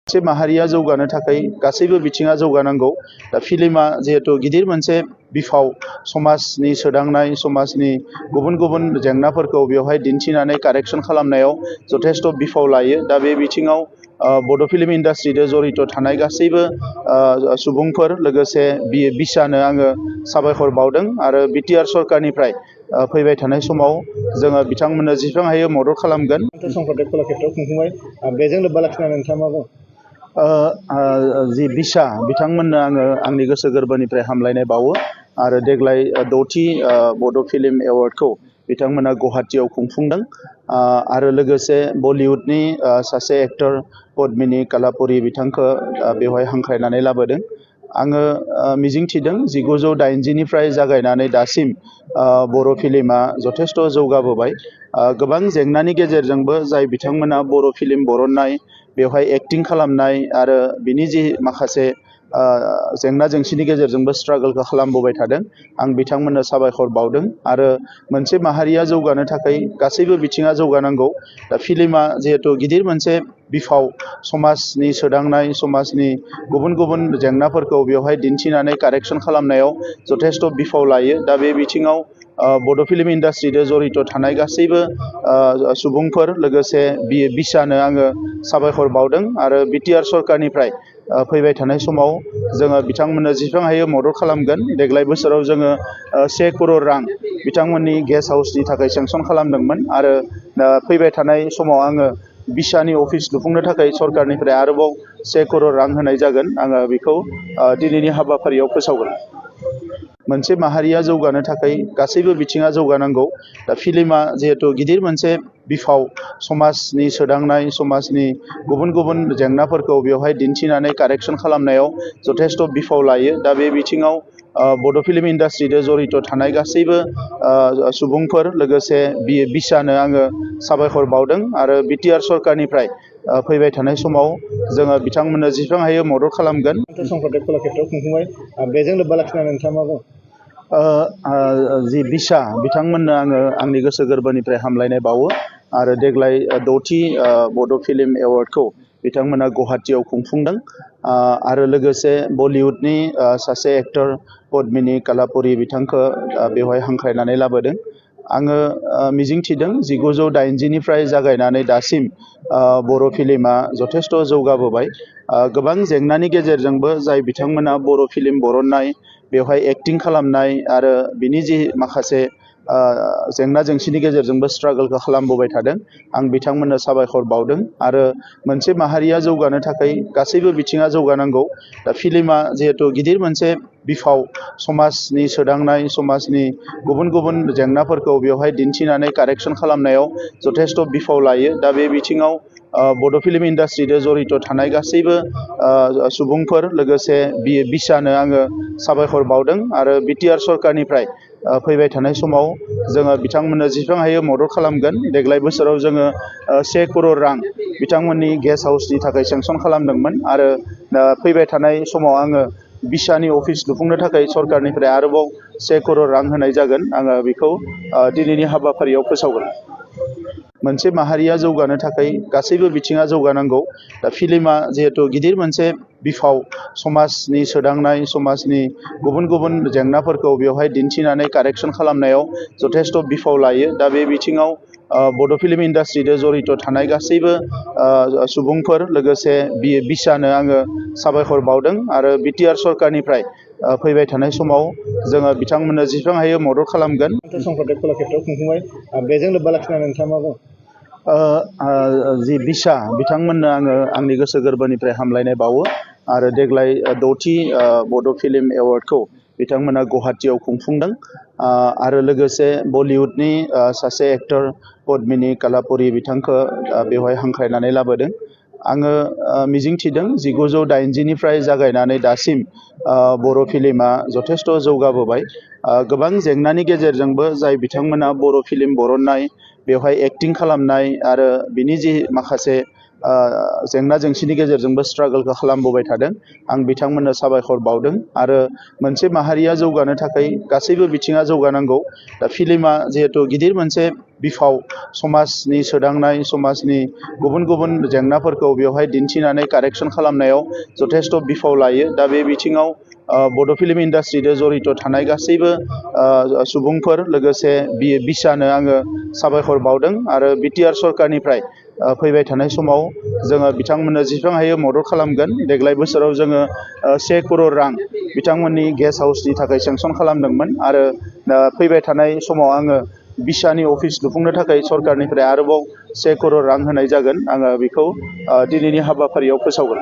मोनसे माहारिया जौगानो थाखाय गासैबो बिथिङा जौगानांगौ। दा फिल्मा जिहेतु गिदिर मोनसे बिफाव समाजनि सोदांनाय, समाजनि गुबुन गुबुन जेंनाफोरखौ बेवहाय दिन्थिनानै कारेक्सन खालामनायाव जथेस्थ' बिफाव लायो। दा बे बिथिङाव बड' फिल्म इन्डास्ट्रिजों जड़ित थानाय गासैबो सुबुंफोर लोगोसे बिसानो आङो साबायखर बावदों आरो बिटिआर सरकारनिफ्राय फैबाय थानाय समाव जोङो बिथांमोननो जेसेबां हायो मदद खालामगोन। संकरदेब कलाक्षेत्रआव खुंफुंबाय बेजों लोब्बा लाखिनानै नोंथाङा मा बुङो? जि बिसा बिथांमोननो आङो आंनि गोसो गोरबोनिफ्राय हामलायनाय बावो आरो देग्लाय 6थि बड' फिल्म एवार्डखौ बिथांमोना गुवाहाटीआव खुंफुंदों आरो लोगोसे बलिउडनि सासे एक्टर पद्मिनी कालापुरी बिथांखौ बेवहाय हांख्रायनानै लाबोदों। आङो मिजिंथिदों 1980निफ्राय जागायनानै दासिम बर' फिल्मा जथेस्थ' जौगाबोबाय। गोबां जेंनानि गेजेरजोंबो जाय बिथांमोना बर' फिल्म बरननाय, बेवहाय एक्टिं खालामनाय आरो बिनि जि माखासे जेंना जेंसिनि गेजेरजोंबो स्ट्रागलखौ खालामबोबाय थादों। आं बिथांमोननो साबायखर बावदों आरो मोनसे माहारिया जौगानो थाखाय गासैबो बिथिङा जौगानांगौ। दा फिल्मा जिहेतु गिदिर मोनसे बिफाव समाजनि सोदांनाय, समाजनि गुबुन गुबुन जेंनाफोरखौ बेवहाय दिन्थिनानै कारेक्सन खालामनायाव जथेस्थ' बिफाव लायो। दा बे बिथिङाव बड' फिल्म इन्डास्ट्रिजों जड़ित थानाय गासैबो सुबुंफोर लोगोसे बिसानो आङो साबायखर बावदों आरो बिटिआर सरकारनिफ्राय फैबाय थानाय समाव जोङो बिथांमोननो जेसेबां हायो मदद खालामगोन। देग्लाय बोसोराव जोङो 1 करोड़ रां बिथांमोननि गेस्ट हाउसनि थाखाय सेंसन खालामदोंमोन आरो फैबाय थानाय समाव आङो बिसानि अफिस लुफुंनो थाखाय सरकारनिफ्राय आरोबाव 1 करोड़ रां होनाय जागोन। आङो बेखौ दिनैनि हाबाफारियाव फोसावगोन। मोनसे माहारिया जौगानो थाखाय गासैबो बिथिङा जौगानांगौ। दा फिल्मा जिहेतु गिदिर मोनसे बिफाव समाजनि सोदांनाय, समाजनि गुबुन गुबुन जेंनाफोरखौ बेवहाय दिन्थिनानै कारेक्सन खालामनायाव जथेस्थ' बिफाव लायो। दा बे बिथिङाव बड' फिल्म इन्डास्ट्रिजों जड़ित थानाय गासैबो सुबुंफोर लोगोसे बिसानो आङो साबायखर बावदों आरो बिटिआर सरकारनिफ्राय फैबाय थानाय समाव जोङो बिथांमोननो जेसेबां हायो मदद खालामगोन। संकरदेब कलाक्षेत्रआव खुंफुंबाय बेजों लोब्बा लाखिनानै नोंथाङा मा बुङो? जि बिसा बिथांमोननो आङो आंनि गोसो गोरबोनिफ्राय हामलायनाय बावो आरो देग्लाय 6थि बड' फिल्म एवार्डखौ बिथांमोना गुवाहाटीआव खुंफुंदों आरो लोगोसे बलिउडनि सासे एक्टर पद्मिनी कालापुरी बिथांखौ बेवहाय हांख्रायनानै लाबोदों। आङो मिजिंथिदों 1980निफ्राय जागायनानै दासिम बर' फिल्मा जथेस्थ' जौगाबोबाय। गोबां जेंनानि गेजेरजोंबो जाय बिथांमोना बर' फिल्म बरननाय, बेवहाय एक्टिं खालामनाय आरो बिनि जि माखासे जेंना जेंसिनि गेजेरजोंबो स्ट्रागलखौ खालामबोबाय थादों। आं बिथांमोननो साबायखर बावदों आरो मोनसे माहारिया जौगानो थाखाय गासैबो बिथिङा जौगानांगौ। दा फिल्मा जिहेतु गिदिर मोनसे बिफाव समाजनि सोदांनाय, समाजनि गुबुन गुबुन जेंनाफोरखौ बेवहाय दिन्थिनानै कारेक्सन खालामनायाव जथेस्थ' बिफाव लायो। दा बे बिथिङाव बड' फिल्म इन्डास्ट्रिजों जड़ित थानाय गासैबो सुबुंफोर लोगोसे बिसानो आङो साबायखर बावदों आरो बिटिआर सरकारनिफ्राय फैबाय थानाय समाव जोङो बिथांमोननो जेसेबां हायो मदद खालामगोन। देग्लाय बोसोराव जोङो 1 करोड़ रां बिथांमोननि गेस्ट हाउसनि थाखाय सेंसन खालामदोंमोन आरो फैबाय थानाय समाव आङो बिसानि अफिस लुफुंनो थाखाय सरकारनिफ्राय आरोबाव 1 करोड़ रां होनाय जागोन। आङो बेखौ दिनैनि हाबाफारियाव फोसावगोन। मोनसे माहारिया जौगानो थाखाय गासैबो बिथिङा जौगानांगौ। दा फिल्मा जिहेतु गिदिर मोनसे बिफाव समाजनि सोदांनाय, समाजनि गुबुन गुबुन जेंनाफोरखौ बेवहाय दिन्थिनानै कारेक्सन खालामनायाव जथेस्थ' बिफाव लायो। दा बे बिथिङाव बड' फिल्म इन्डास्ट्रिजों जड़ित थानाय गासैबो सुबुंफोर लोगोसे बिसानो आङो साबायखर बावदों आरो बिटिआर सरकारनिफ्राय फैबाय थानाय समाव जोङो बिथांमोननो जेसेबां हायो मदद खालामगोन। संकरदेब कलाक्षेत्रआव खुंफुंबाय बेजों लोब्बा लाखिनानै नोंथाङा मा बुङो? जि बिसा बिथांमोननो आङो आंनि गोसो गोरबोनिफ्राय हामलायनाय बावो आरो देग्लाय 6थि बड' फिल्म एवार्डखौ बिथांमोना गुवाहाटीआव खुंफुंदों आरो लोगोसे बलिउडनि सासे एक्टर पद्मिनी कालापुरी बिथांखौ बेवहाय हांख्रायनानै लाबोदों। आङो मिजिंथिदों 1980निफ्राय जागायनानै दासिम बर' फिल्मा जथेस्थ' जौगाबोबाय। गोबां जेंनानि गेजेरजोंबो जाय बिथांमोना बर' फिल्म बरननाय, बेवहाय एक्टिं खालामनाय आरो बिनि जि माखासे जेंना जेंसिनि गेजेरजोंबो स्ट्रागोलखौ खालामबोबाय थादों। आं बिथांमोननो साबायखर बावदों आरो मोनसे माहारिया जौगानो थाखाय गासैबो बिथिङा जौगानांगौ। दा फिल्मा जिहेथु गिदिर मोनसे बिफाव समाजनि सोदांनाय, समाजनि गुबुन गुबुन जेंनाफोरखौ बेवहाय दिन्थिनानै कारेक्सन खालामनायाव जथेस्थ' बिफाव लायो। दा बे बिथिङाव बड' फिल्म इन्डास्ट्रिजों जड़ित थानाय गासैबो सुबुंफोर लोगोसे बिसानो आङो साबायखर बावदों आरो बिटिआर सरकारनिफ्राय फैबाय थानाय समाव जोङो बिथांमोननो जेसेबां हायो मदद खालामगोन। देग्लाय बोसोराव जोङो 1 करोड़ रां बिथांमोननि गेस्ट हाउसनि थाखाय सेंसन खालामदोंमोन आरो फैबाय थानाय समाव आङो बिसानि अफिस लुफुंनो थाखाय सरकारनिफ्राय आरोबाव 1 करोड़ रां होनाय जागोन। आङो बेखौ दिनैनि हाबाफारियाव फोसावगोन।